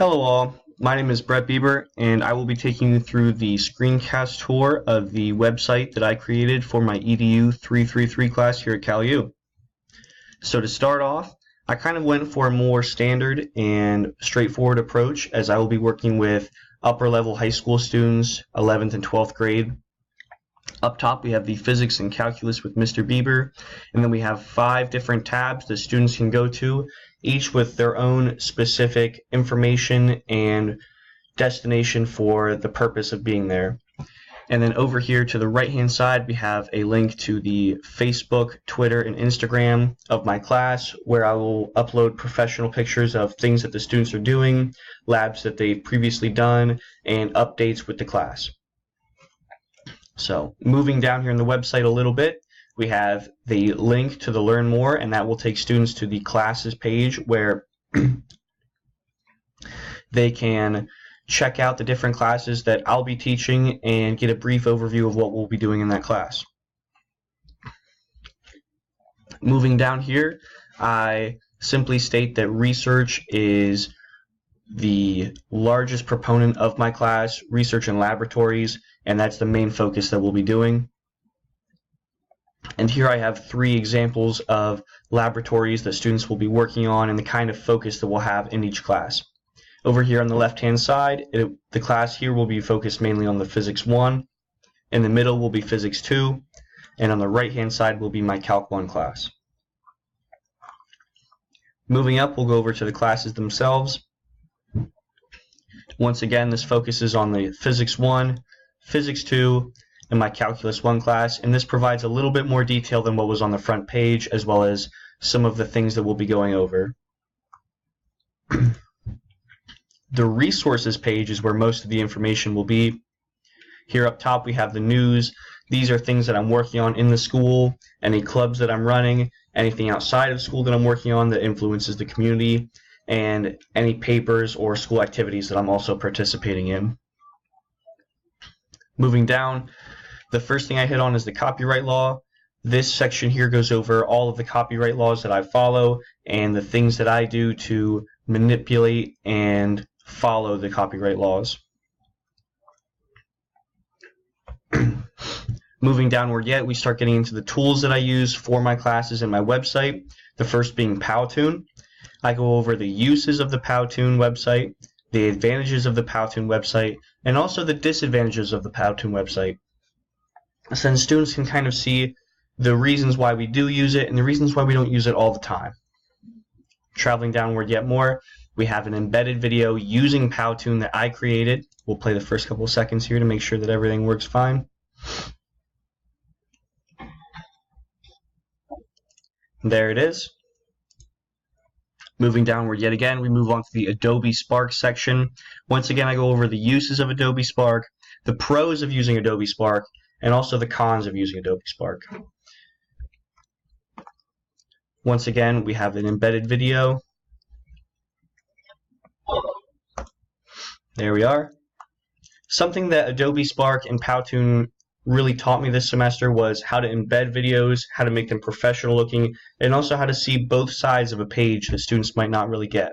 Hello all, my name is Brett Bieber and I will be taking you through the screencast tour of the website that I created for my EDU 333 class here at CalU. So to start off, I kind of went for a more standard and straightforward approach as I will be working with upper level high school students, 11th and 12th grade. Up top we have the physics and calculus with Mr. Bieber, and then we have 5 different tabs that students can go to, each with their own specific information and destination for the purpose of being there. And then over here to the right hand side we have a link to the Facebook, Twitter, and Instagram of my class, where I will upload professional pictures of things that the students are doing, labs that they've previously done, and updates with the class. So moving down here on the website a little bit, we have the link to the Learn More, and that will take students to the classes page where they can check out the different classes that I'll be teaching and get a brief overview of what we'll be doing in that class. Moving down here, I simply state that research is the largest proponent of my class, research and laboratories, and that's the main focus that we'll be doing. And here I have 3 examples of laboratories that students will be working on and the kind of focus that we'll have in each class. Over here on the left hand side, the class here will be focused mainly on the Physics 1, in the middle will be Physics 2, and on the right hand side will be my Calc 1 class. Moving up, we'll go over to the classes themselves. Once again, this focuses on the Physics 1, Physics 2, and my Calculus 1 class, and this provides a little bit more detail than what was on the front page, as well as some of the things that we'll be going over. The resources page is where most of the information will be. Here up top we have the news. These are things that I'm working on in the school, any clubs that I'm running, anything outside of school that I'm working on that influences the community, and any papers or school activities that I'm also participating in. Moving down, the first thing I hit on is the copyright law. This section here goes over all of the copyright laws that I follow and the things that I do to manipulate and follow the copyright laws. Moving downward yet, we start getting into the tools that I use for my classes and my website, the first being Powtoon. I go over the uses of the Powtoon website, the advantages of the Powtoon website, and also the disadvantages of the Powtoon website. So then students can kind of see the reasons why we do use it and the reasons why we don't use it all the time. Traveling downward yet more, we have an embedded video using Powtoon that I created. We'll play the first couple of seconds here to make sure that everything works fine. There it is. Moving downward yet again, we move on to the Adobe Spark section. Once again, I go over the uses of Adobe Spark, the pros of using Adobe Spark, and also the cons of using Adobe Spark. Once again, we have an embedded video. There we are. Something that Adobe Spark and Powtoon really taught me this semester was how to embed videos, how to make them professional looking, and also how to see both sides of a page that students might not really get.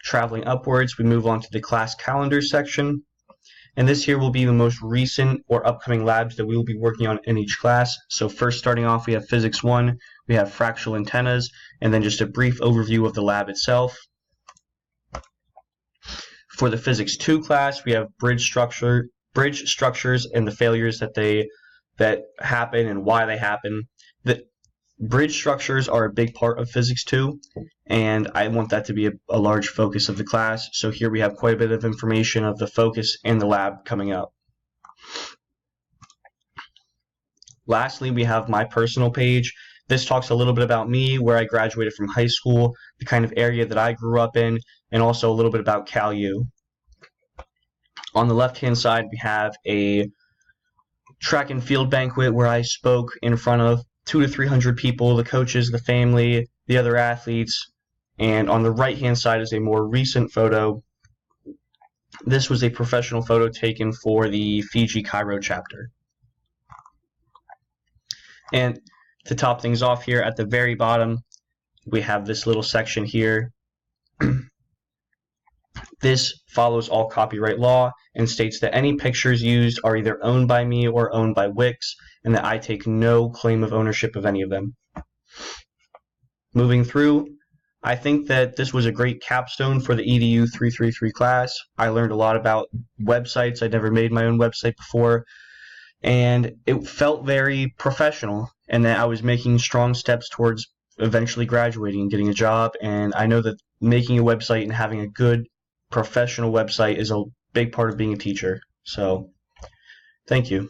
Traveling upwards, we move on to the class calendar section, and this here will be the most recent or upcoming labs that we will be working on in each class. So first, starting off, we have Physics 1, we have fractal antennas, and then just a brief overview of the lab itself. For the Physics 2 class, we have bridge structures and the failures that happen and why they happen. The bridge structures are a big part of Physics 2, and I want that to be a large focus of the class. So here we have quite a bit of information of the focus and the lab coming up. Lastly, we have my personal page. This talks a little bit about me, where I graduated from high school, the kind of area that I grew up in, and also a little bit about CalU. On the left-hand side, we have a track and field banquet where I spoke in front of 200 to 300 people, the coaches, the family, the other athletes. And on the right-hand side is a more recent photo. This was a professional photo taken for the Fiji Cairo chapter. And to top things off here, at the very bottom, we have this little section here This follows all copyright law and states that any pictures used are either owned by me or owned by Wix, and that I take no claim of ownership of any of them. Moving through, I think that this was a great capstone for the EDU 333 class. I learned a lot about websites. I'd never made my own website before, and it felt very professional, and that I was making strong steps towards eventually graduating and getting a job. And I know that making a website and having a good professional website is a big part of being a teacher. So, thank you.